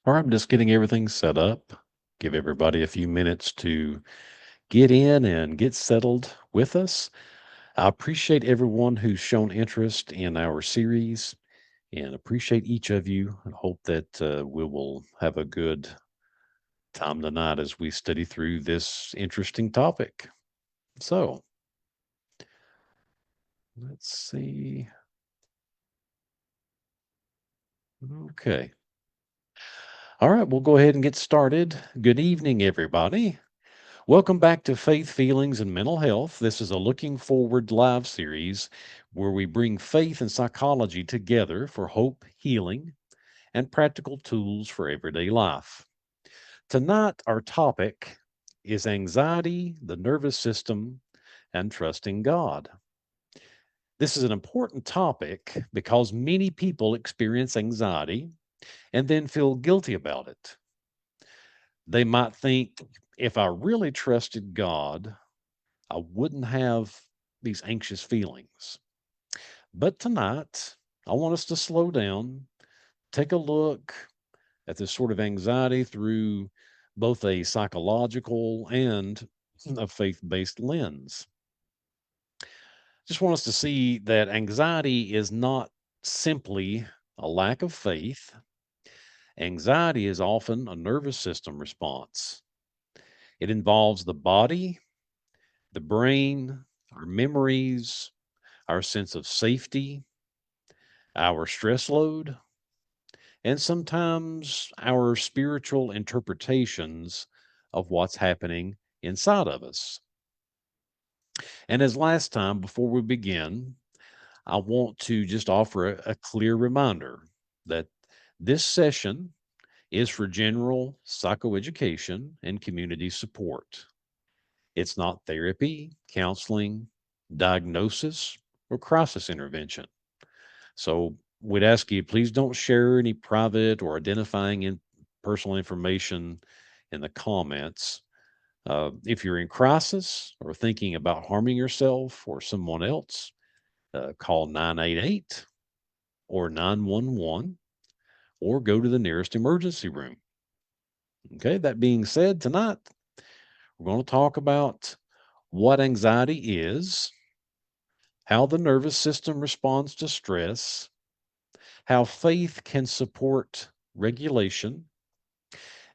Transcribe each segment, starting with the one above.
All right, I'm just getting everything set up. Give everybody a few minutes to get in and get settled with us. I appreciate everyone who's shown interest in our series and appreciate each of you. I hope that we will have a good time tonight as we study through this interesting topic. So, let's see. Okay. All right, we'll go ahead and get started. Good evening, everybody. Welcome back to Faith, Feelings, and Mental Health. This is a Looking Forward live series where we bring faith and psychology together for hope, healing, and practical tools for everyday life. Tonight, our topic is anxiety, the nervous system, and trusting God. This is an important topic because many people experience anxiety and then feel guilty about it. They might think, if I really trusted God, I wouldn't have these anxious feelings. But tonight, I want us to slow down, take a look at this sort of anxiety through both a psychological and a faith based lens. Just want us to see that anxiety is not simply a lack of faith. Anxiety is often a nervous system response. It involves the body, the brain, our memories, our sense of safety, our stress load, and sometimes our spiritual interpretations of what's happening inside of us. And as last time, before we begin, I want to just offer a clear reminder that this session is for general psychoeducation and community support. It's not therapy, counseling, diagnosis, or crisis intervention. So we'd ask you, please don't share any private or identifying personal information in the comments. If you're in crisis or thinking about harming yourself or someone else, call 988 or 911 or go to the nearest emergency room. Okay, that being said, tonight we're going to talk about what anxiety is, how the nervous system responds to stress, how faith can support regulation,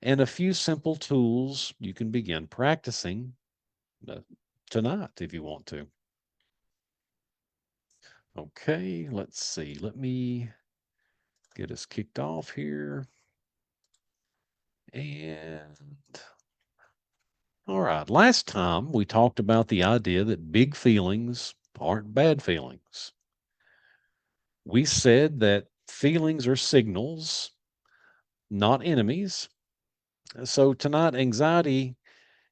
and a few simple tools you can begin practicing uh, tonight if you want to. Okay, let's see. Let me get us kicked off here. And all right, last time we talked about the idea that big feelings aren't bad feelings. We said that feelings are signals, not enemies. So tonight, anxiety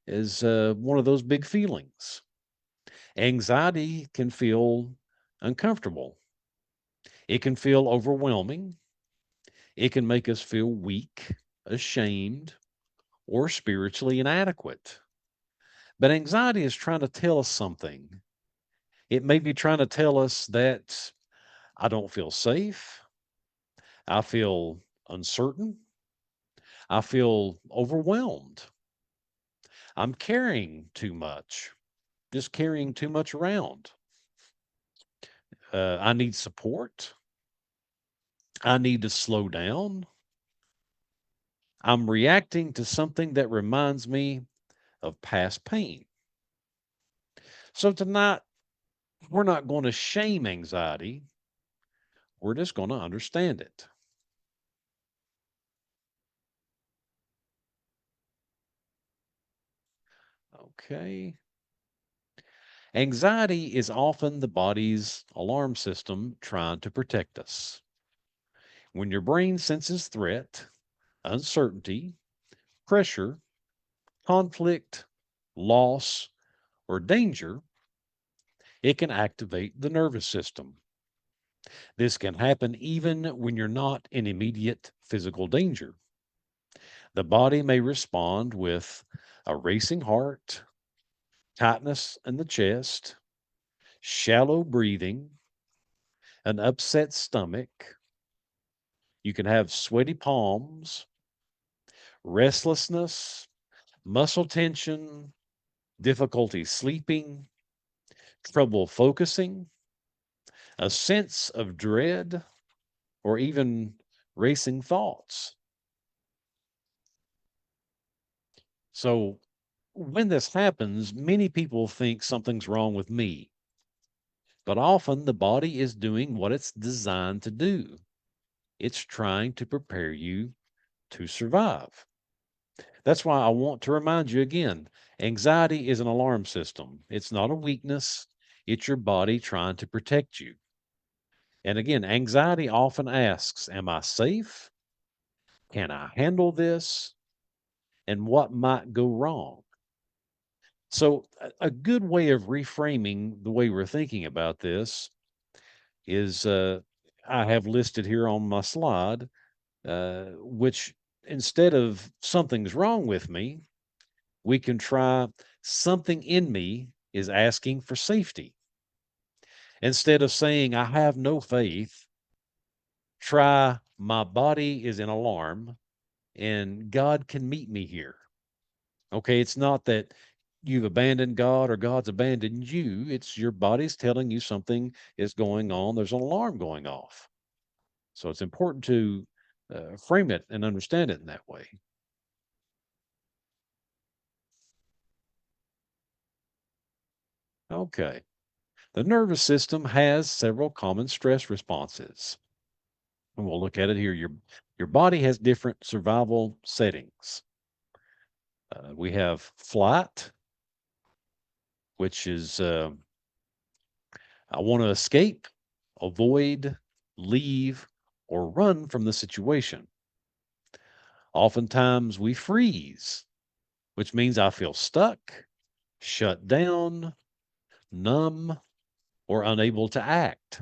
is one of those big feelings. Anxiety can feel uncomfortable, it can feel overwhelming, it can make us feel weak, ashamed, or spiritually inadequate. But anxiety is trying to tell us something. It may be trying to tell us that I don't feel safe, I feel uncertain, I feel overwhelmed, I'm carrying too much, just carrying too much around. I need support. I need to slow down. I'm reacting to something that reminds me of past pain. So tonight, we're not going to shame anxiety. We're just going to understand it. Okay. Anxiety is often the body's alarm system trying to protect us. When your brain senses threat, uncertainty, pressure, conflict, loss, or danger, it can activate the nervous system. This can happen even when you're not in immediate physical danger. The body may respond with a racing heart, tightness in the chest, shallow breathing, an upset stomach. You can have sweaty palms restlessness, muscle tension, difficulty sleeping, trouble focusing, a sense of dread, or even racing thoughts. So, when this happens, many people think something's wrong with me, but often the body is doing what it's designed to do. It's trying to prepare you to survive. That's why I want to remind you again, anxiety is an alarm system. It's not a weakness, it's your body trying to protect you. And again, anxiety often asks, am I safe? Can I handle this? And what might go wrong? So, a good way of reframing the way we're thinking about this is I have listed here on my slide, which instead of something's wrong with me, we can try something in me is asking for safety. Instead of saying, I have no faith, try my body is in alarm and God can meet me here. Okay, it's not that you've abandoned God or God's abandoned you. It's your body's telling you something is going on. There's an alarm going off. So it's important to frame it and understand it in that way. Okay. The nervous system has several common stress responses. And we'll look at it here. Your body has different survival settings. We have flight, which is I want to escape, avoid, leave, or run from the situation. Oftentimes we freeze, which means I feel stuck, shut down, numb, or unable to act.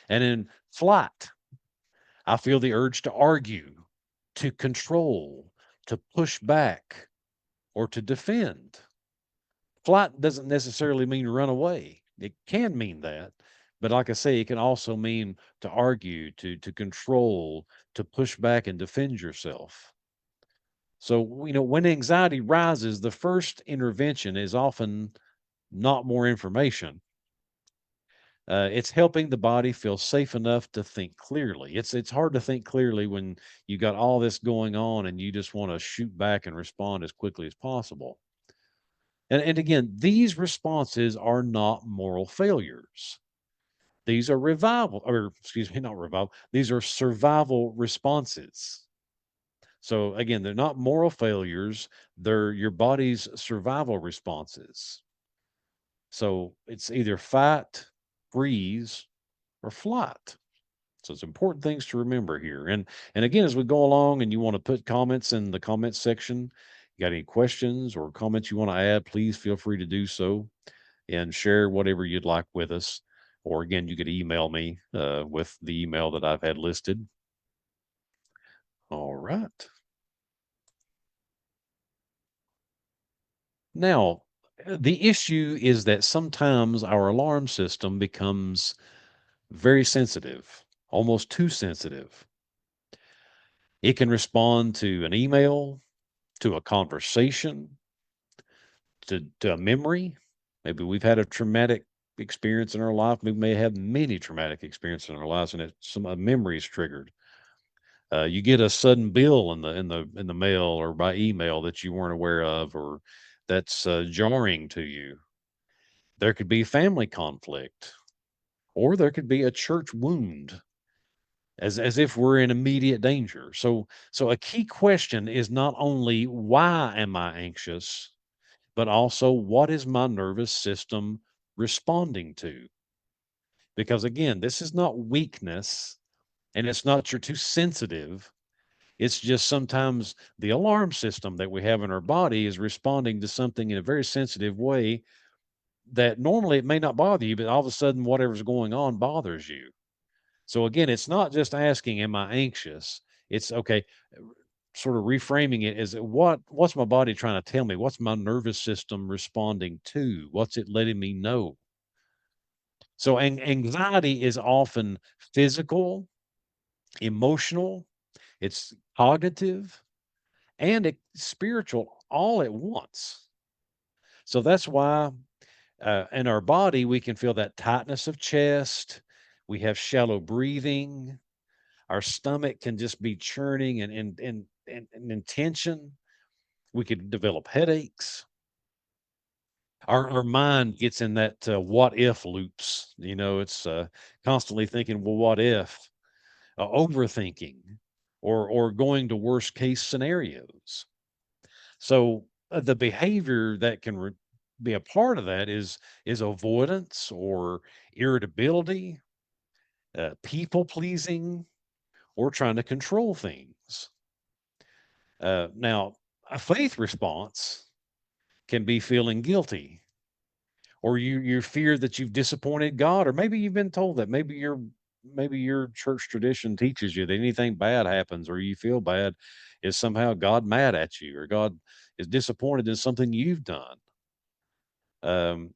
And in flight, I feel the urge to argue, to control, to push back, or to defend. Flight doesn't necessarily mean run away. It can mean that. But like I say, it can also mean to argue, to control, to push back and defend yourself. So, when anxiety rises, the first intervention is often not more information. It's helping the body feel safe enough to think clearly. It's hard to think clearly when you got all this going on and you just want to shoot back and respond as quickly as possible. And again, these responses are not moral failures. These are revival, or excuse me, not revival. These are survival responses. So again, they're not moral failures. They're your body's survival responses. So it's either fight, freeze, or flight. So it's important things to remember here. And again, as we go along and you want to put comments in the comments section, you got any questions or comments you want to add, please feel free to do so and share whatever you'd like with us. Or again, you could email me with the email that I've had listed. All right. Now, the issue is that sometimes our alarm system becomes very sensitive, almost too sensitive. It can respond to an email, to a conversation, to a memory. Maybe we've had a traumatic experience in our life. We may have many traumatic experiences in our lives, and some a memory is triggered. You get a sudden bill in the mail or by email that you weren't aware of, or that's jarring to you. There could be family conflict, or there could be a church wound, as if we're in immediate danger. So a key question is not only why am I anxious, but also what is my nervous system responding to? Because again, this is not weakness and it's not you're too sensitive. It's just sometimes the alarm system that we have in our body is responding to something in a very sensitive way that normally it may not bother you, but all of a sudden, whatever's going on bothers you. So again, it's not just asking, "Am I anxious?" It's okay, sort of reframing it as what's my body trying to tell me? What's my nervous system responding to? What's it letting me know? So anxiety is often physical, emotional, it's cognitive, and spiritual all at once. So that's why in our body, we can feel that tightness of chest. We have shallow breathing. Our stomach can just be churning and in tension. We could develop headaches. Our mind gets in that what if loops. It's constantly thinking, well, what if? Overthinking or going to worst case scenarios. So the behavior that can be a part of that is avoidance or irritability, people pleasing, or trying to control things. Now, a faith response can be feeling guilty, or you fear that you've disappointed God, or maybe you've been told that maybe your church tradition teaches you that anything bad happens or you feel bad is somehow God mad at you or God is disappointed in something you've done.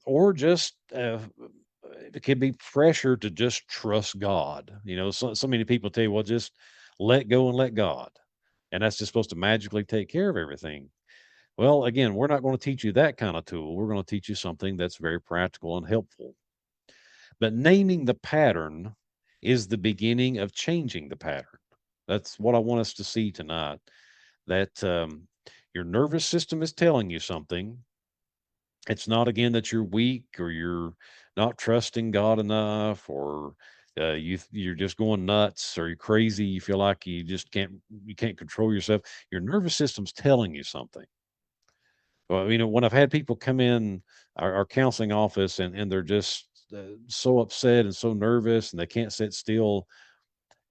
Or just it could be pressure to just trust God. So many people tell you, well, just let go and let God. And that's just supposed to magically take care of everything. Well, again, we're not going to teach you that kind of tool. We're going to teach you something that's very practical and helpful. But naming the pattern is the beginning of changing the pattern. That's what I want us to see tonight. That your nervous system is telling you something. It's not again that you're weak or you're not trusting God enough or you're just going nuts or you're crazy. You feel like you can't control yourself. Your nervous system's telling you something. Well, when I've had people come in our counseling office and they're just so upset and so nervous and they can't sit still,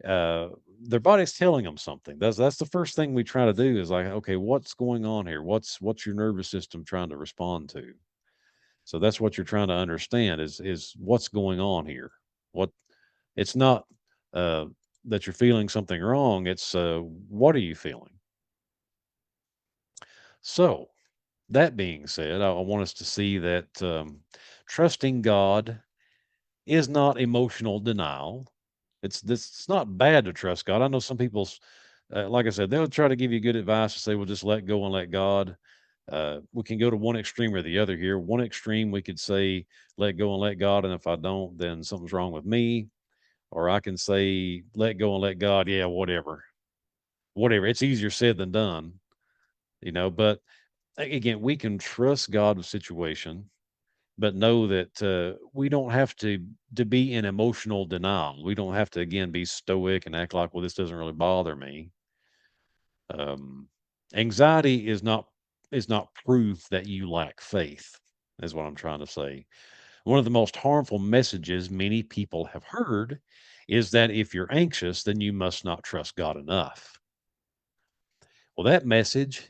uh, their body's telling them something. That's the first thing we try to do is like, okay, what's going on here? What's your nervous system trying to respond to? So that's what you're trying to understand is what's going on here. What it's not uh, that you're feeling something wrong. It's what are you feeling? So that being said, I want us to see that trusting God is not emotional denial. It's not bad to trust God. I know some people's, like I said, they'll try to give you good advice to say, well, just let go and let God. We can go to one extreme or the other here. One extreme, we could say, let go and let God. And if I don't, then something's wrong with me. Or I can say, let go and let God. Yeah, whatever. Whatever. It's easier said than done. But again, we can trust God with situation, but know that we don't have to be in emotional denial. We don't have to again be stoic and act like, well, this doesn't really bother me. Um, Anxiety is not proof that you lack faith, is what I'm trying to say. One of the most harmful messages many people have heard is that if you're anxious, then you must not trust God enough. Well, that message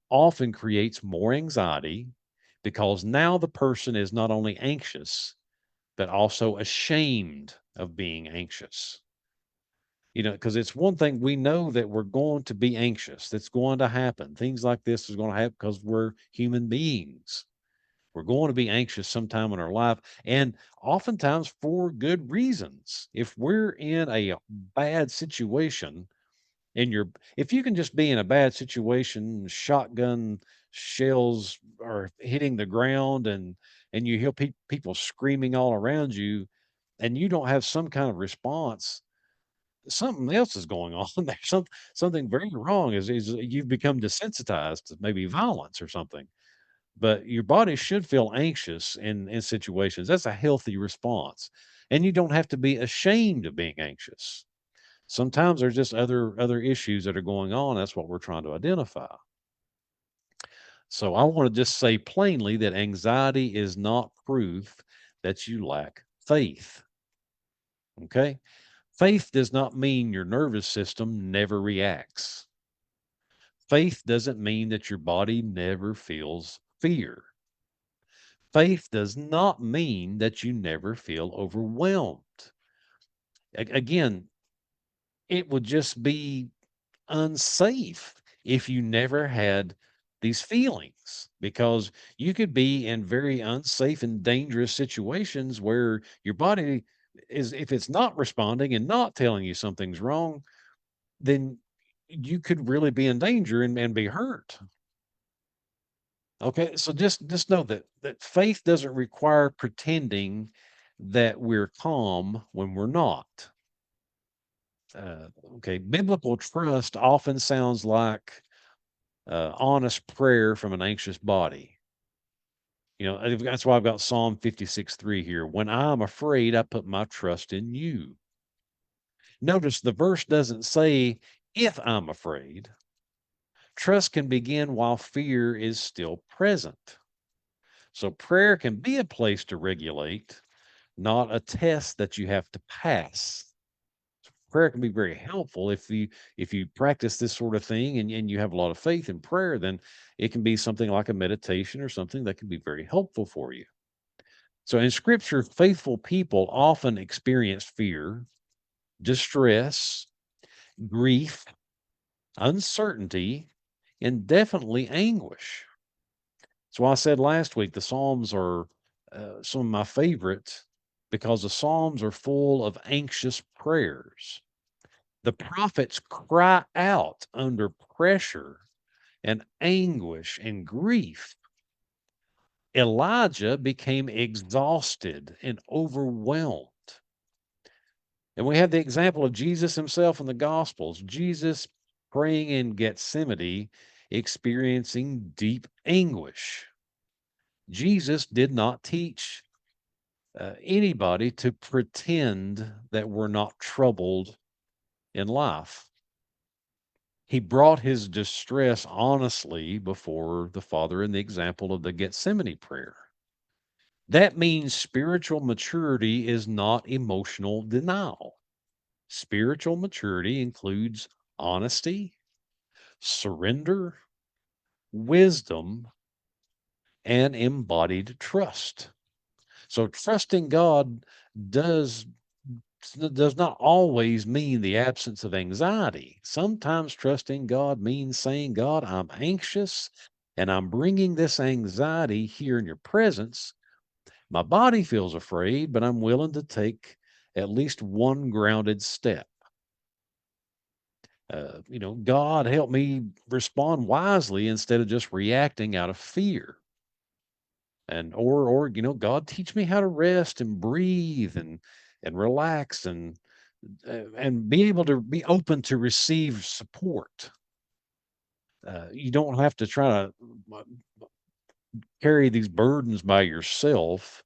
often creates more anxiety because now the person is not only anxious, but also ashamed of being anxious. Because it's one thing we know that we're going to be anxious. That's going to happen. Things like this is going to happen because we're human beings. We're going to be anxious sometime in our life, and oftentimes for good reasons. If we're in a bad situation, and if you can just be in a bad situation, shotgun shells are hitting the ground, and you hear people screaming all around you, and you don't have some kind of response, something else is going on. There's something very wrong. Is you've become desensitized to maybe violence or something. But your body should feel anxious in situations. That's a healthy response, and you don't have to be ashamed of being anxious. Sometimes there's just other issues that are going on. That's what we're trying to identify. So I want to just say plainly that anxiety is not proof that you lack faith. Okay. Faith does not mean your nervous system never reacts. Faith doesn't mean that your body never feels fear. Faith does not mean that you never feel overwhelmed. Again, it would just be unsafe if you never had these feelings because you could be in very unsafe and dangerous situations where your body is, if it's not responding and not telling you something's wrong, then you could really be in danger and be hurt. Okay, so just know that faith doesn't require pretending that we're calm when we're not. Okay, biblical trust often sounds like honest prayer from an anxious body. That's why I've got Psalm 56:3 here. When I'm afraid, I put my trust in you. Notice the verse doesn't say if I'm afraid. Trust can begin while fear is still present. So prayer can be a place to regulate, not a test that you have to pass. Prayer can be very helpful if you practice this sort of thing and you have a lot of faith in prayer, then it can be something like a meditation or something that can be very helpful for you. So in scripture, faithful people often experience fear, distress, grief, uncertainty, and definitely anguish. So I said last week the Psalms are some of my favorites because the Psalms are full of anxious prayers. The prophets cry out under pressure and anguish and grief. Elijah became exhausted and overwhelmed. And we have the example of Jesus himself in the Gospels. Jesus praying in Gethsemane, experiencing deep anguish. Jesus did not teach anybody to pretend that we're not troubled in life. He brought his distress honestly before the Father in the example of the Gethsemane prayer. That means spiritual maturity is not emotional denial. Spiritual maturity includes honesty, surrender, wisdom, and embodied trust. So trusting God does does not always mean the absence of anxiety. Sometimes trusting God means saying, God, I'm anxious and I'm bringing this anxiety here in your presence. My body feels afraid, but I'm willing to take at least one grounded step. God help me respond wisely instead of just reacting out of fear. Or God teach me how to rest and breathe and relax and be able to be open to receive support. You don't have to try to uh, carry these burdens by yourself.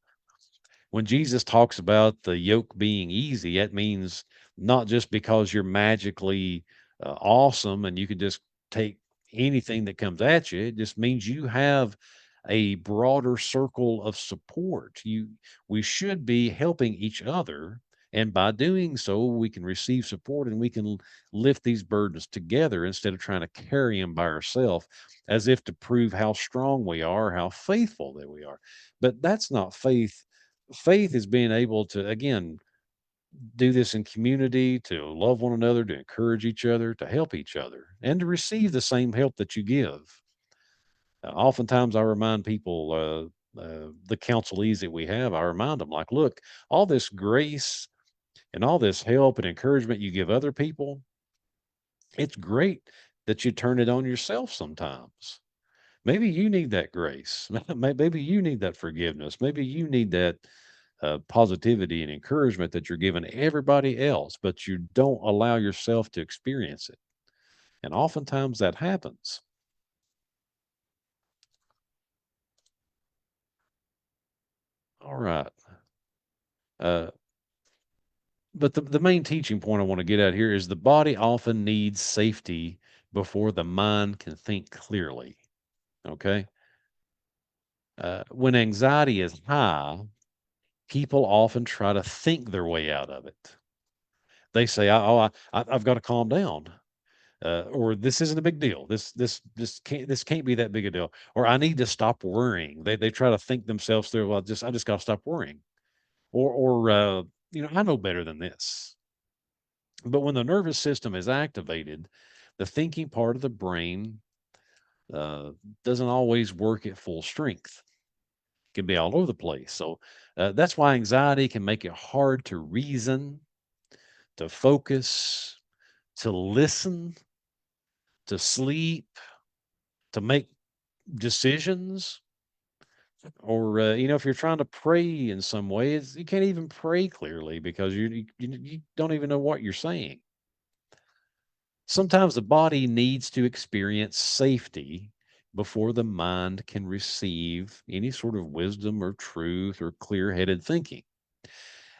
When Jesus talks about the yoke being easy, that means not just because you're magically awesome and you can just take anything that comes at you. It just means you have a broader circle of support. We should be helping each other, and by doing so, we can receive support and we can lift these burdens together instead of trying to carry them by ourselves, as if to prove how strong we are, how faithful that we are. But that's not faith. Faith is being able to, again, do this in community, to love one another, to encourage each other, to help each other, and to receive the same help that you give. Oftentimes, I remind people, the counselees that we have, I remind them, like, look, all this grace and all this help and encouragement you give other people, it's great that you turn it on yourself sometimes. Maybe you need that grace. Maybe you need that forgiveness. Maybe you need that positivity and encouragement that you're giving everybody else, but you don't allow yourself to experience it. And oftentimes that happens. All right. Uh, but the main teaching point I want to get at here is the body often needs safety before the mind can think clearly. Okay. When anxiety is high, people often try to think their way out of it. They say, I've got to calm down. Or this isn't a big deal. This can't be that big a deal. Or I need to stop worrying. They try to think themselves through. Well, I just got to stop worrying. Or I know better than this. But when the nervous system is activated, the thinking part of the brain uh, doesn't always work at full strength. It can be all over the place. So that's why anxiety can make it hard to reason, to focus, to listen, to sleep, to make decisions, or if you're trying to pray in some way, you can't even pray clearly because you don't even know what you're saying. Sometimes the body needs to experience safety before the mind can receive any sort of wisdom or truth or clear-headed thinking.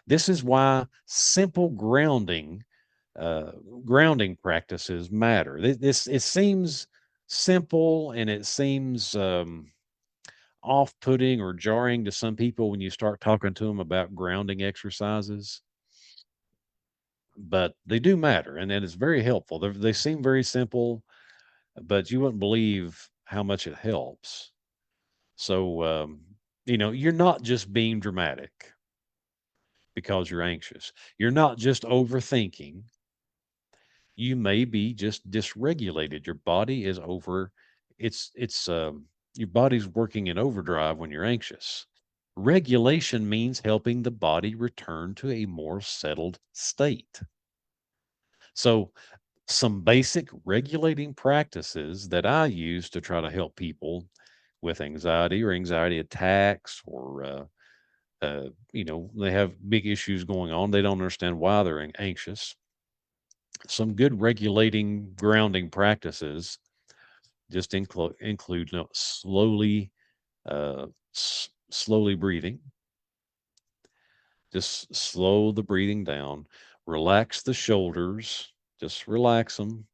This is why simple uh, grounding practices matter. This it seems simple, and it seems off-putting or jarring to some people when you start talking to them about grounding exercises, but they do matter, and it's very helpful. They seem very simple, but you wouldn't believe how much it helps. So, you're not just being dramatic because you're anxious. You're not just overthinking. You may be just dysregulated. Your body is over. Your body's working in overdrive when you're anxious. Regulation means helping the body return to a more settled state. So, some basic regulating practices that I use to try to help people with anxiety or anxiety attacks, or they have big issues going on. They don't understand why they're anxious. Some good regulating grounding practices just include slowly breathing. Just slow the breathing down. Relax the shoulders. Just relax them.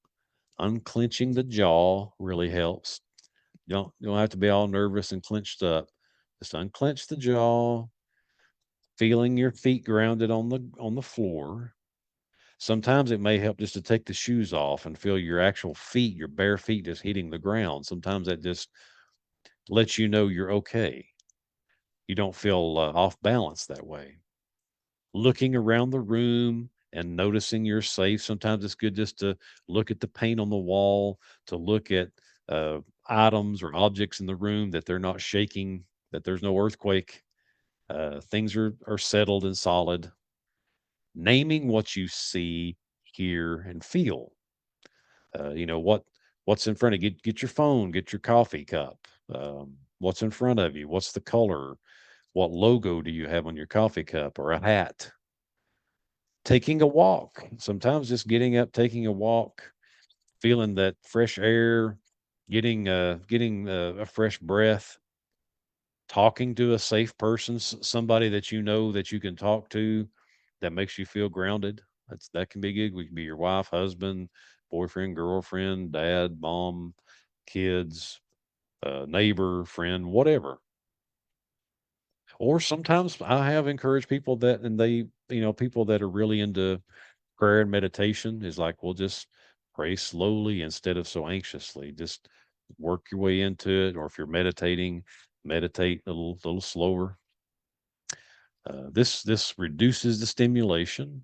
Unclenching the jaw really helps. You don't have to be all nervous and clenched up. Just unclench the jaw, feeling your feet grounded on the floor. Sometimes it may help just to take the shoes off and feel your actual feet, your bare feet just hitting the ground. Sometimes that just lets you know you're okay. You don't feel off balance that way. Looking around the room and noticing you're safe. Sometimes it's good just to look at the paint on the wall, to look at uh, items or objects in the room, that they're not shaking, that there's no earthquake. Things are settled and solid. Naming what you see, hear, and feel. What's in front of you. Get your phone, get your coffee cup. What's in front of you? What's the color? What logo do you have on your coffee cup or a hat? Taking a walk. Sometimes just getting up, taking a walk, feeling that fresh air, getting a fresh breath, talking to a safe person, somebody that you know that you can talk to, that makes you feel grounded. That can be good. We can be your wife, husband, boyfriend, girlfriend, dad, mom, kids, neighbor, friend, whatever. Or sometimes I have encouraged people that, and people that are really into prayer and meditation, is like, well, just pray slowly instead of so anxiously. Just work your way into it. Or if you're meditating, meditate a little slower. This reduces the stimulation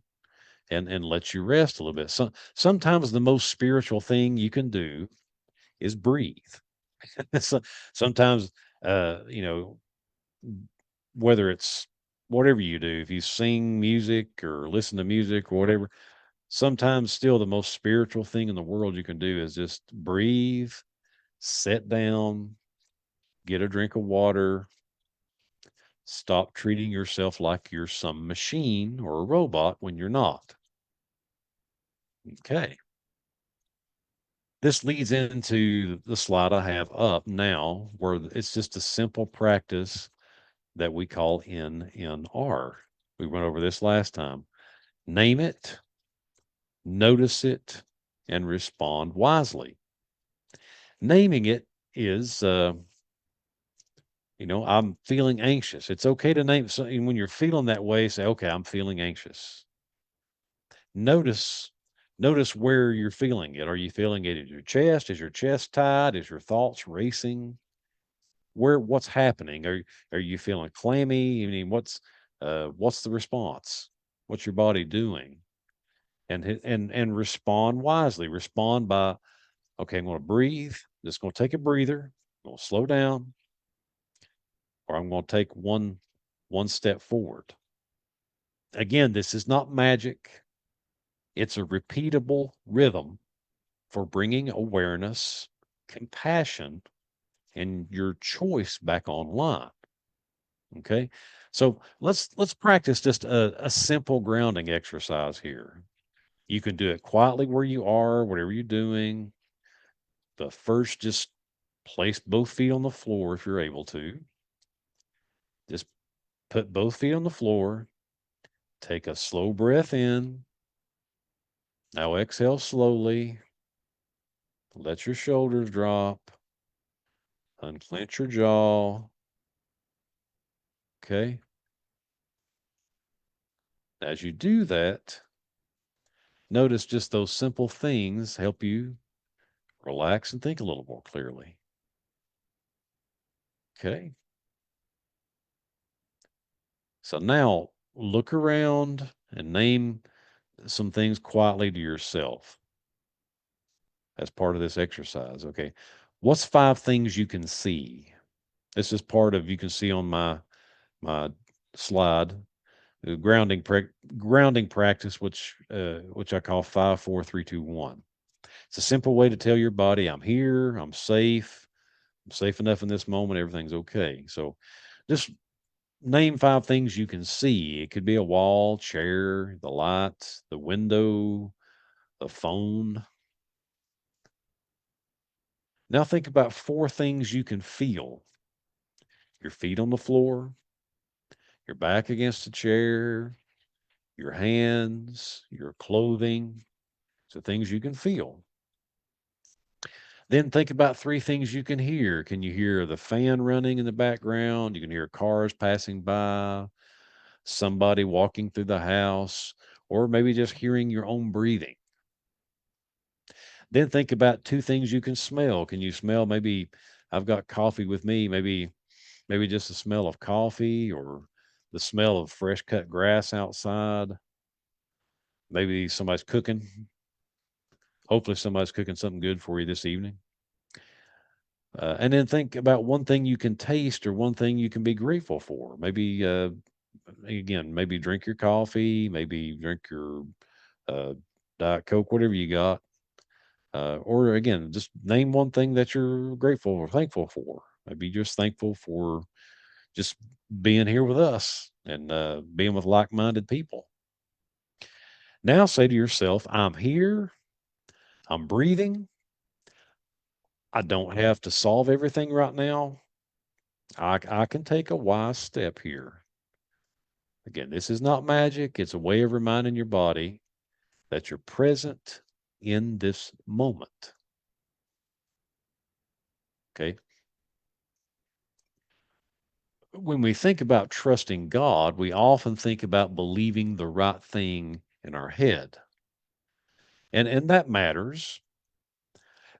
and lets you rest a little bit. Sometimes the most spiritual thing you can do is breathe. So, sometimes, uh, you know, whether it's whatever you do, if you sing music or listen to music or whatever, sometimes still the most spiritual thing in the world you can do is just breathe, sit down, get a drink of water, stop treating yourself like you're some machine or a robot when you're not. Okay. This leads into the slide I have up now, where it's just a simple practice that we call NNR. We went over this last time. Name it, notice it, and respond wisely. Naming it is, I'm feeling anxious. It's okay to name. So when you're feeling that way, say, okay, I'm feeling anxious. Notice, notice where you're feeling it. Are you feeling it in your chest? Is your chest tight? Is your thoughts racing? What's happening? Are you feeling clammy? I mean, what's the response? What's your body doing? And respond wisely. Respond by, okay, I'm going to breathe. Just going to take a breather. I'm going to slow down, or I'm going to take one step forward. Again, this is not magic. It's a repeatable rhythm for bringing awareness, compassion, and your choice back online. Okay. So let's practice just a simple grounding exercise here. You can do it quietly where you are, whatever you're doing. But first, just place both feet on the floor if you're able to. Just put both feet on the floor. Take a slow breath in. Now exhale slowly. Let your shoulders drop. Unclench your jaw. Okay. As you do that, notice just those simple things help you relax and think a little more clearly. Okay. So now look around and name some things quietly to yourself as part of this exercise. Okay. What's five things you can see? This is part of you can see on my slide, the grounding practice, which I call 5, 4, 3, 2, 1. It's a simple way to tell your body, I'm here, I'm safe enough in this moment, everything's okay. So just name five things you can see. It could be a wall, chair, the lights, the window, the phone. Now think about four things you can feel: your feet on the floor, your back against the chair, your hands, your clothing. So things you can feel. Then think about three things you can hear. Can you hear the fan running in the background? You can hear cars passing by, somebody walking through the house, or maybe just hearing your own breathing. Then think about two things you can smell. Can you smell? Maybe I've got coffee with me, maybe just the smell of coffee or the smell of fresh cut grass outside. Maybe somebody's cooking. Hopefully somebody's cooking something good for you this evening. And then think about one thing you can taste or one thing you can be grateful for. Maybe, again, maybe drink your coffee, maybe drink your uh, Diet Coke, whatever you got. Or again, just name one thing that you're grateful or thankful for. Maybe just thankful for just being here with us and being with like minded people. Now say to yourself, I'm here, I'm breathing, I don't have to solve everything right now. I can take a wise step here. Again, this is not magic. It's a way of reminding your body that you're present in this moment. Okay. When we think about trusting God, we often think about believing the right thing in our head. And that matters.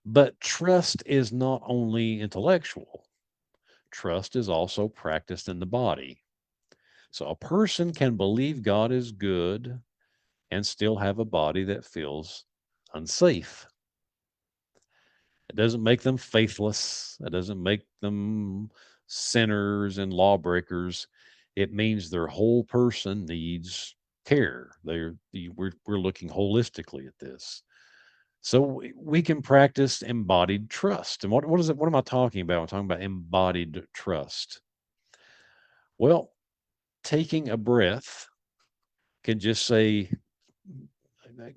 But trust is not only intellectual, trust is also practiced in the body. So a person can believe God is good and still have a body that feels unsafe. It doesn't make them faithless. It doesn't make them sinners and lawbreakers. It means their whole person needs care. We're looking holistically at this. So we can practice embodied trust. And what is it? What am I talking about? I'm talking about embodied trust. Well, taking a breath can just say,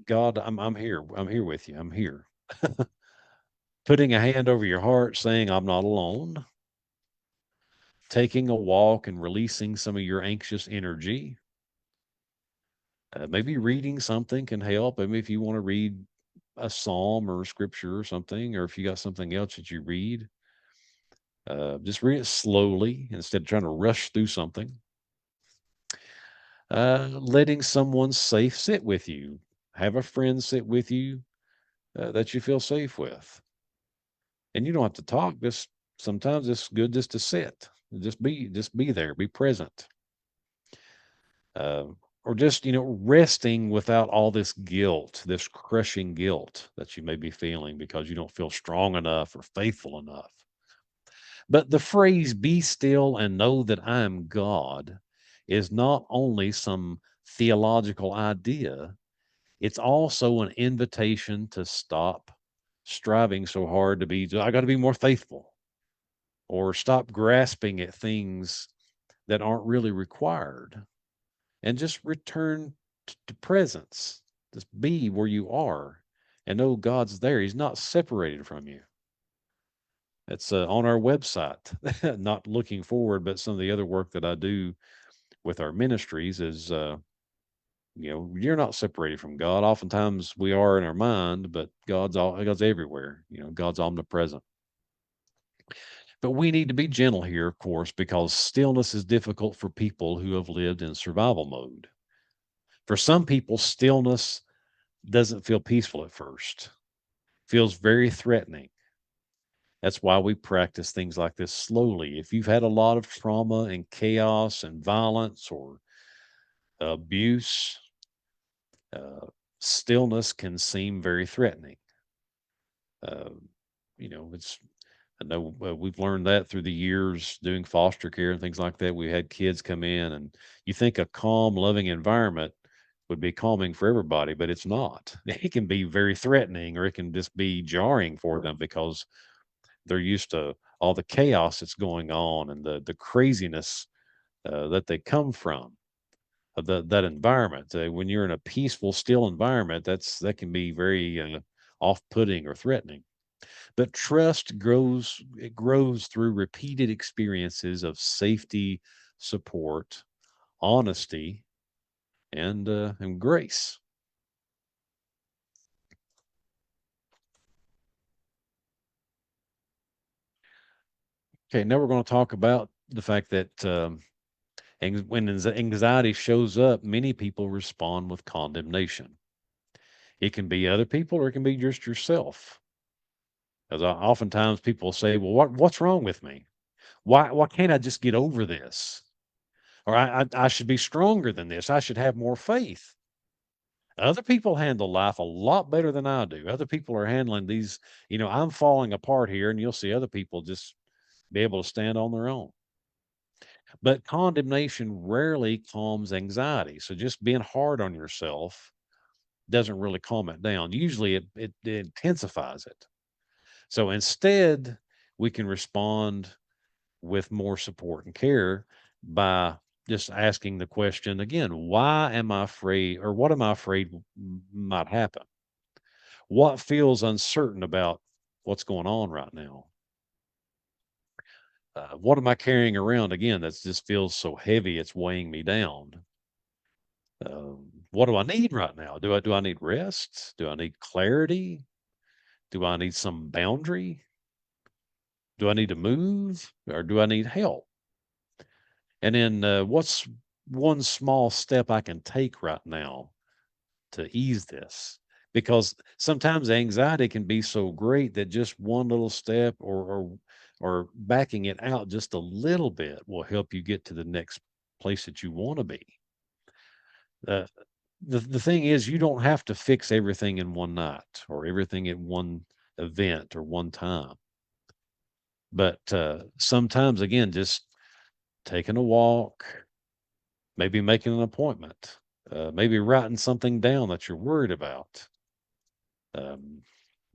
God, I'm here. I'm here with you. I'm here. Putting a hand over your heart, saying, I'm not alone. Taking a walk and releasing some of your anxious energy. Maybe reading something can help. I mean, if you want to read a psalm or a scripture or something, or if you got something else that you read, just read it slowly instead of trying to rush through something. Letting someone safe sit with you. Have a friend sit with you that you feel safe with. And you don't have to talk. Just sometimes it's good just to sit. Just be there, be present. Uh, or just, resting without all this guilt, this crushing guilt that you may be feeling because you don't feel strong enough or faithful enough. But the phrase, be still and know that I am God, is not only some theological idea, it's also an invitation to stop, striving so hard to be, I got to be more faithful, or stop grasping at things that aren't really required, and just return to presence. Just be where you are and know God's there. He's not separated from you. It's on our website. Not looking forward, but some of the other work that I do with our ministries is, you're not separated from God. Oftentimes we are in our mind, but God's everywhere. God's omnipresent. But we need to be gentle here, of course, because stillness is difficult for people who have lived in survival mode. For some people, stillness doesn't feel peaceful at first. Feels very threatening. That's why we practice things like this slowly. If you've had a lot of trauma and chaos and violence or abuse, uh, stillness can seem very threatening. Uh, it's I know we've learned that through the years doing foster care and things like that. We had kids come in, and you think a calm, loving environment would be calming for everybody, but it's not. It can be very threatening, or it can just be jarring for them because they're used to all the chaos that's going on and the craziness that they come from. That environment. When you're in a peaceful, still environment, that can be very off-putting or threatening. But trust grows. It grows through repeated experiences of safety, support, honesty, and grace. Okay, now we're going to talk about the fact that when anxiety shows up, many people respond with condemnation. It can be other people, or it can be just yourself. Because oftentimes people say, "Well, what's wrong with me? Why can't I just get over this? Or I should be stronger than this. I should have more faith." Other people handle life a lot better than I do. Other people are handling these, I'm falling apart here, and you'll see other people just be able to stand on their own. But condemnation rarely calms anxiety. So just being hard on yourself doesn't really calm it down. Usually it intensifies it. So instead, we can respond with more support and care by just asking the question again: why am I afraid, or what am I afraid might happen? What feels uncertain about what's going on right now? What am I carrying around again that just feels so heavy it's weighing me down? What do I need right now? Do I need rest? Do I need clarity? Do I need some boundary? Do I need to move, or do I need help? And then what's one small step I can take right now to ease this? Because sometimes anxiety can be so great that just one little step, or backing it out just a little bit, will help you get to the next place that you want to be. Uh, the thing is, you don't have to fix everything in one night, or everything at one event or one time. But sometimes, again, just taking a walk, maybe making an appointment, maybe writing something down that you're worried about. Um,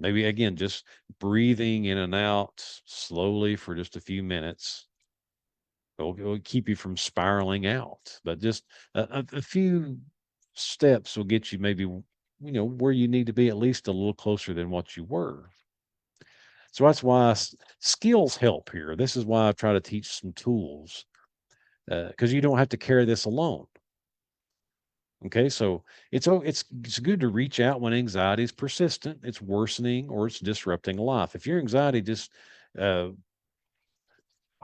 Maybe again, just breathing in and out slowly for just a few minutes will keep you from spiraling out. But just a few steps will get you maybe, where you need to be, at least a little closer than what you were. So that's why skills help here. This is why I try to teach some tools, because you don't have to carry this alone. Okay, so it's good to reach out when anxiety is persistent, it's worsening, or it's disrupting life. If your anxiety just uh,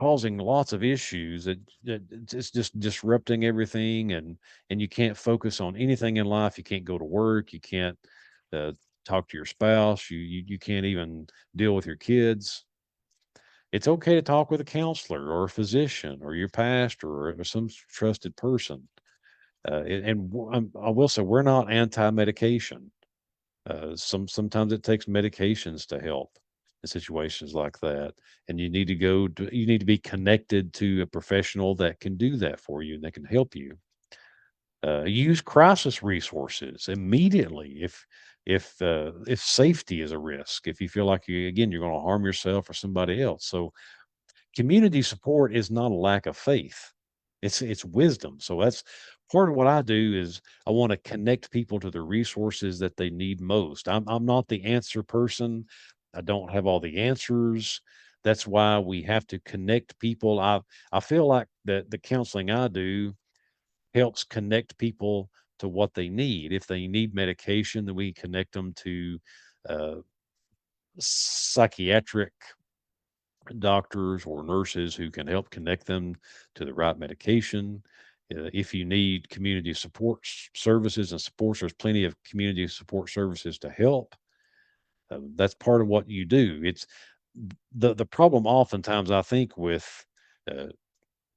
causing lots of issues, it's just disrupting everything, and you can't focus on anything in life. You can't go to work. You can't uh, talk to your spouse. You can't even deal with your kids. It's okay to talk with a counselor or a physician or your pastor or some trusted person. I will say, we're not anti-medication. Sometimes it takes medications to help in situations like that, and you need to be connected to a professional that can do that for you and that can help you. Use crisis resources immediately. if safety is a risk, if you feel like you're going to harm yourself or somebody else. So community support is not a lack of faith. It's wisdom. So that's part of what I do is I want to connect people to the resources that they need most. I'm not the answer person. I don't have all the answers. That's why we have to connect people. I feel like the counseling I do helps connect people to what they need. If they need medication, then we connect them to uh, psychiatric doctors or nurses who can help connect them to the right medication. If you need community support services and supports, there's plenty of community support services to help. That's part of what you do. It's the problem oftentimes I think with uh,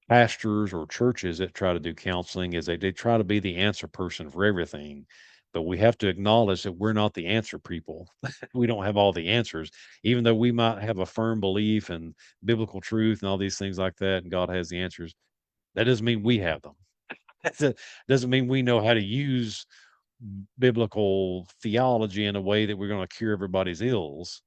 pastors or churches that try to do counseling is they try to be the answer person for everything. But we have to acknowledge that we're not the answer people. We don't have all the answers, even though we might have a firm belief in biblical truth and all these things like that, and God has the answers. That doesn't mean we have them. That doesn't mean we know how to use biblical theology in a way that we're going to cure everybody's ills.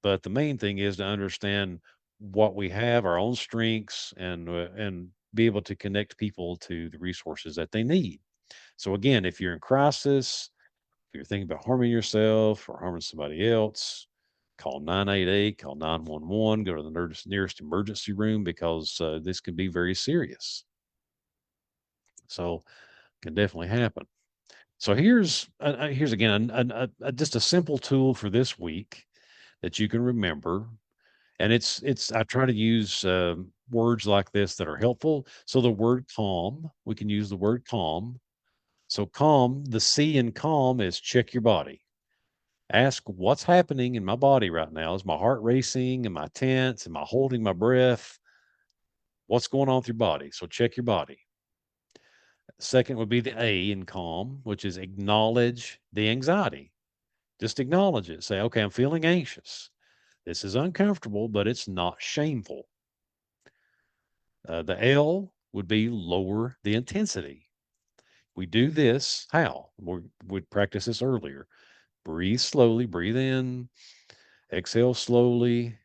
But the main thing is to understand what we have, our own strengths, and be able to connect people to the resources that they need. So again, if you're in crisis, if you're thinking about harming yourself or harming somebody else, call 988, call 911, go to the nearest emergency room because this can be very serious. So can definitely happen. So here's again just a simple tool for this week that you can remember. And it's I try to use words like this that are helpful. So the word calm, we can use the word calm. So calm, the C in calm is check your body. Ask what's happening in my body right now. Is my heart racing? Am I tense? Am I holding my breath? What's going on with your body? So check your body. Second would be the A in calm, which is acknowledge the anxiety. Just acknowledge it. Say, okay, I'm feeling anxious. This is uncomfortable, but it's not shameful. The L would be lower the intensity. We do this how? We practice this earlier. Breathe slowly, breathe in, exhale slowly,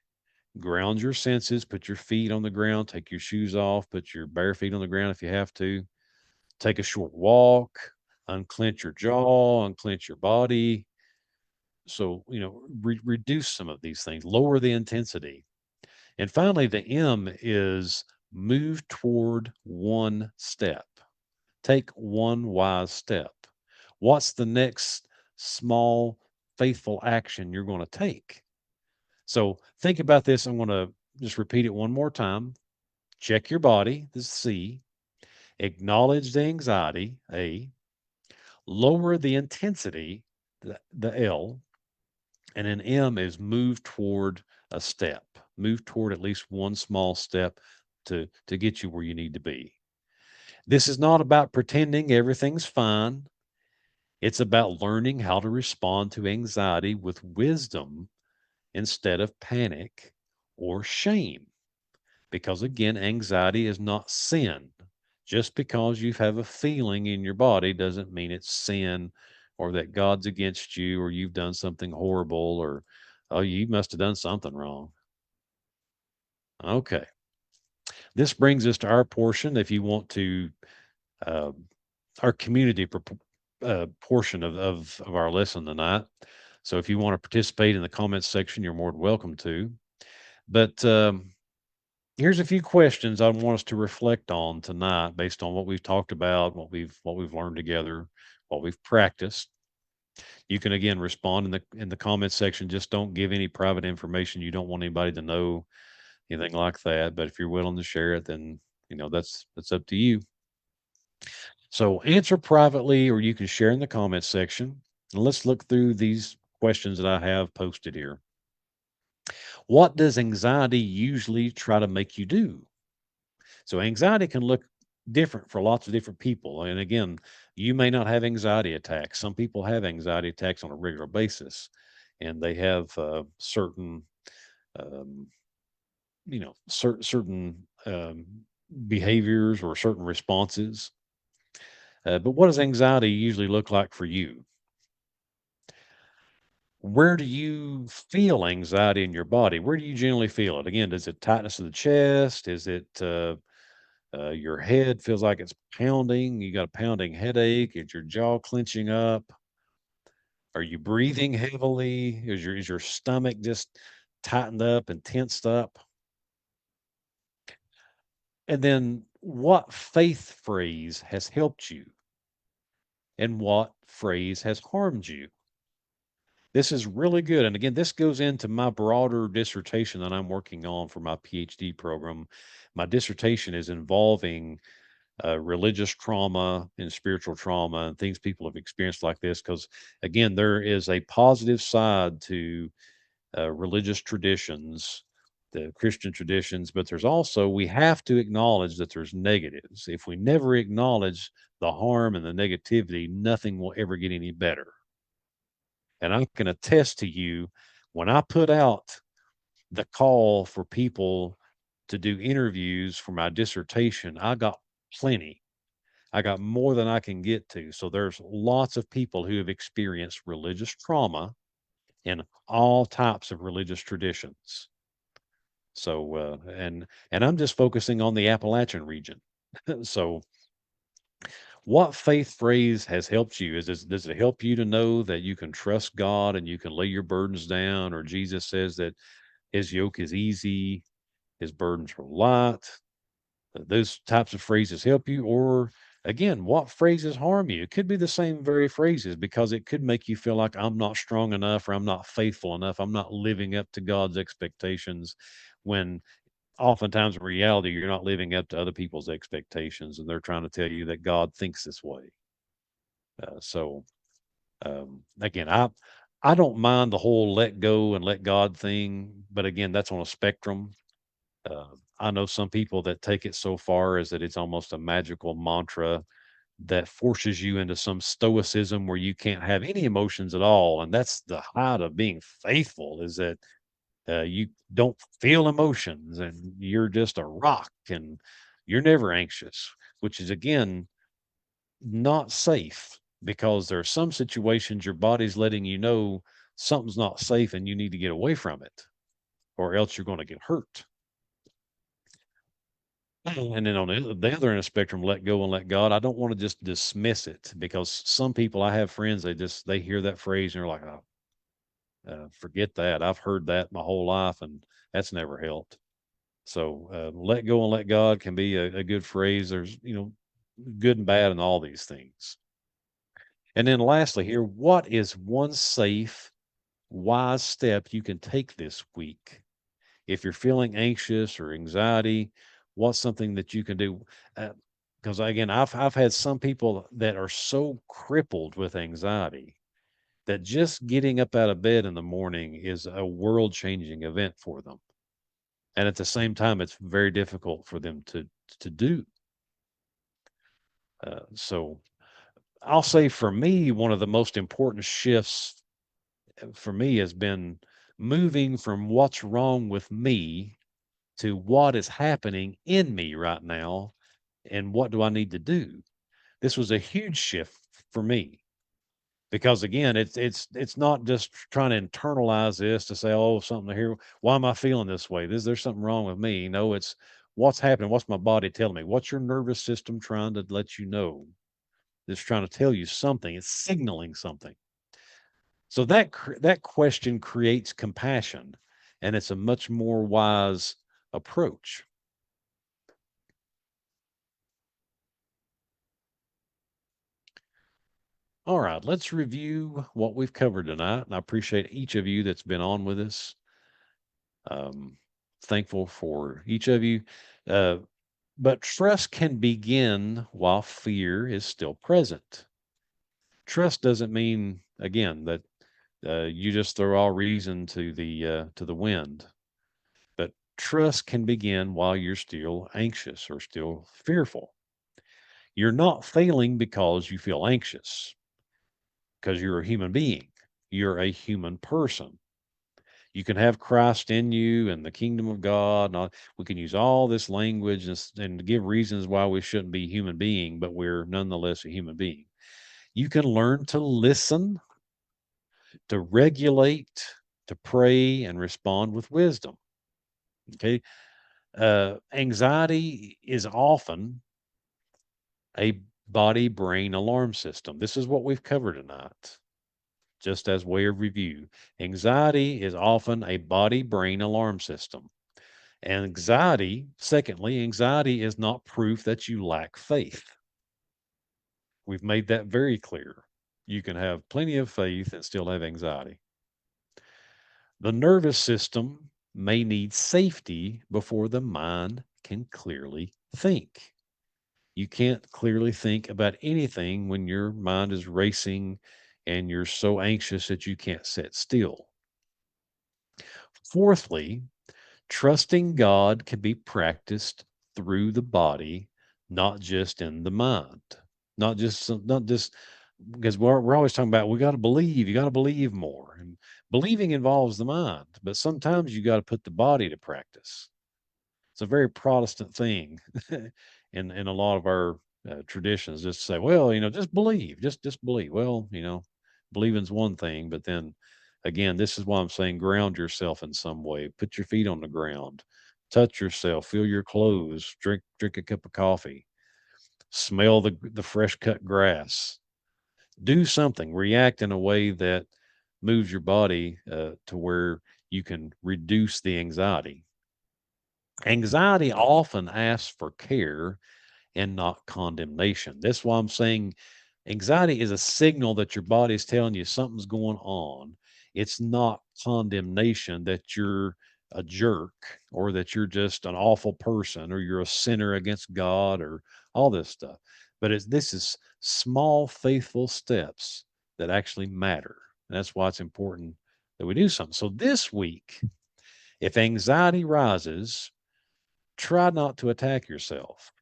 ground your senses, put your feet on the ground, take your shoes off, put your bare feet on the ground if you have to. Take a short walk, unclench your jaw, unclench your body. So, reduce some of these things, lower the intensity. And finally, the M is move toward one step. Take one wise step. What's the next small, faithful action you're going to take? So think about this. I'm going to just repeat it one more time. Check your body, this is C. Acknowledge the anxiety, A. Lower the intensity, the L. And an M is move toward a step. Move toward at least one small step to get you where you need to be. This is not about pretending everything's fine. It's about learning how to respond to anxiety with wisdom instead of panic or shame. Because again, anxiety is not sin. Just because you have a feeling in your body doesn't mean it's sin or that God's against you or you've done something horrible or, oh, you must have done something wrong. Okay. This brings us to our portion. If you want to, uh, our community portion of our lesson tonight. So if you want to participate in the comments section, you're more than welcome to. But here's a few questions I want us to reflect on tonight, based on what we've talked about, what we've learned together, what we've practiced. You can again respond in the comments section. Just don't give any private information. You don't want anybody to know anything like that. But if you're willing to share it, then that's up to you. So answer privately, or you can share in the comments section. And let's look through these questions that I have posted here. What does anxiety usually try to make you do? So anxiety can look different for lots of different people. And again, you may not have anxiety attacks. Some people have anxiety attacks on a regular basis, and they have certain, um, certain behaviors or certain responses. But what does anxiety usually look like for you? Where do you feel anxiety in your body? Where do you generally feel it? Again, is it tightness of the chest? Is it your head feels like it's pounding? You got a pounding headache? Is your jaw clenching up? Are you breathing heavily? Is your stomach just tightened up and tensed up? And then what faith phrase has helped you and what phrase has harmed you? This is really good. And again, this goes into my broader dissertation that I'm working on for my PhD program. My dissertation is involving religious trauma and spiritual trauma and things people have experienced like this. Because again, there is a positive side to religious traditions, the Christian traditions, but there's also, we have to acknowledge that there's negatives. If we never acknowledge the harm and the negativity, nothing will ever get any better. And I can attest to you, when I put out the call for people to do interviews for my dissertation, I got plenty. I got more than I can get to. So there's lots of people who have experienced religious trauma in all types of religious traditions. So and I'm just focusing on the Appalachian region. So what faith phrase has helped you? Does it help you to know that you can trust God and you can lay your burdens down? Or Jesus says that his yoke is easy, his burdens are light. Those types of phrases help you. Or again, what phrases harm you? It could be the same very phrases, because it could make you feel like I'm not strong enough, or I'm not faithful enough, I'm not living up to God's expectations, when oftentimes in reality you're not living up to other people's expectations and they're trying to tell you that God thinks this way. So again, I don't mind the whole let go and let God thing, but again, that's on a spectrum. I know some people that take it so far as that it's almost a magical mantra that forces you into some stoicism where you can't have any emotions at all. And that's the height of being faithful, is that you don't feel emotions and you're just a rock and you're never anxious, which is again not safe, because there are some situations your body's letting you know something's not safe and you need to get away from it, or else you're going to get hurt. And then on the other end of the spectrum, let go and let God. I don't want to just dismiss it, because some people, I have friends, they hear that phrase and they're like, oh, forget that. I've heard that my whole life and that's never helped. So let go and let God can be a good phrase. There's, good and bad in all these things. And then lastly here, what is one safe, wise step you can take this week? If you're feeling anxious or anxiety, what's something that you can do? Because again, I've had some people that are so crippled with anxiety that just getting up out of bed in the morning is a world changing event for them. And at the same time, it's very difficult for them to do. So I'll say for me, one of the most important shifts for me has been moving from what's wrong with me to what is happening in me right now and what do I need to do. This was a huge shift for me, because again, it's not just trying to internalize this to say, oh, something here, why am I feeling this way, there's something wrong with me. No, it's what's happening, what's my body telling me, what's your nervous system trying to let you know. It's trying to tell you something, it's signaling something. So that question creates compassion, and it's a much more wise approach. All right, let's review what we've covered tonight. And I appreciate each of you that's been on with us. Um, Thankful for each of you. Uh, but trust can begin while fear is still present. Trust doesn't mean, again, that you just throw all reason to the wind. But trust can begin while you're still anxious or still fearful. You're not failing because you feel anxious, because you're a human being. You're a human person. You can have Christ in you and the kingdom of God. And we can use all this language and give reasons why we shouldn't be human being, but we're nonetheless a human being. You can learn to listen to regulate, to pray, and respond with wisdom. Okay. Anxiety is often a body brain alarm system. This is what we've covered tonight, just as way of review. Anxiety is often a body brain alarm system. Anxiety, secondly, anxiety is not proof that you lack faith. We've made that very clear. You can have plenty of faith and still have anxiety. The nervous system may need safety before the mind can clearly think. You can't clearly think about anything when your mind is racing and you're so anxious that you can't sit still. Fourthly, trusting God can be practiced through the body, not just in the mind. Not just because we're always talking about we got to believe, you got to believe more. And believing involves the mind, but sometimes you got to put the body to practice. It's a very Protestant thing in a lot of our traditions, just to say, well, just believe, just believe. Well, believing's one thing, but then again, this is why I'm saying ground yourself in some way. Put your feet on the ground, touch yourself, feel your clothes, drink a cup of coffee, smell the fresh cut grass. Do something, react in a way that moves your body to where you can reduce the anxiety. Anxiety often asks for care and not condemnation. That's why I'm saying anxiety is a signal that your body is telling you something's going on. It's not condemnation that you're a jerk or that you're just an awful person or you're a sinner against God or all this stuff. But this is small, faithful steps that actually matter. And that's why it's important that we do something. So this week, if anxiety rises, try not to attack yourself.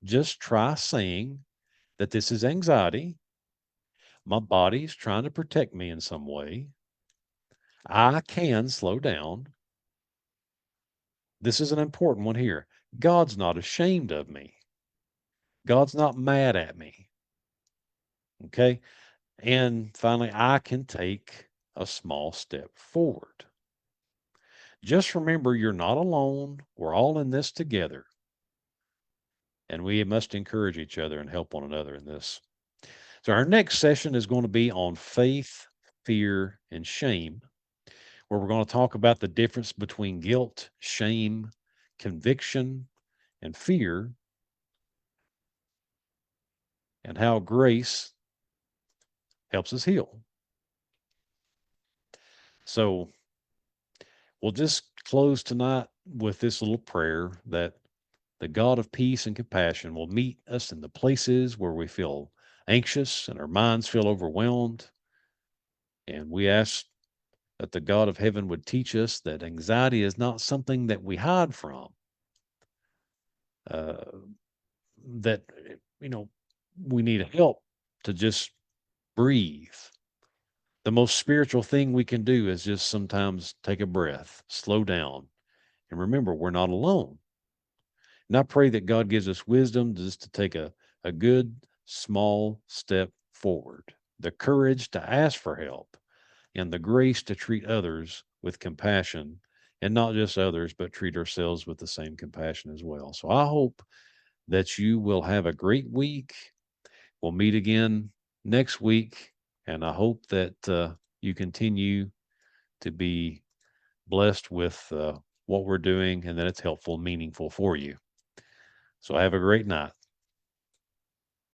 Just try saying that this is anxiety. My body's trying to protect me in some way. I can slow down. This is an important one here. God's not ashamed of me. God's not mad at me. Okay. And finally, I can take a small step forward. Just remember, you're not alone. We're all in this together. And we must encourage each other and help one another in this. So, our next session is going to be on faith, fear, and shame, where we're going to talk about the difference between guilt, shame, conviction, and fear, and how grace helps us heal. So, we'll just close tonight with this little prayer that the God of peace and compassion will meet us in the places where we feel anxious and our minds feel overwhelmed. And we ask that the God of heaven would teach us that anxiety is not something that we hide from, uh, that, you know, we need help to just breathe. The most spiritual thing we can do is just sometimes take a breath, slow down, and remember we're not alone. And I pray that God gives us wisdom just to take a good small step forward, the courage to ask for help, and the grace to treat others with compassion, and not just others, but treat ourselves with the same compassion as well. So I hope that you will have a great week. We'll meet again next week, and I hope that you continue to be blessed with what we're doing and that it's helpful and meaningful for you. So have a great night.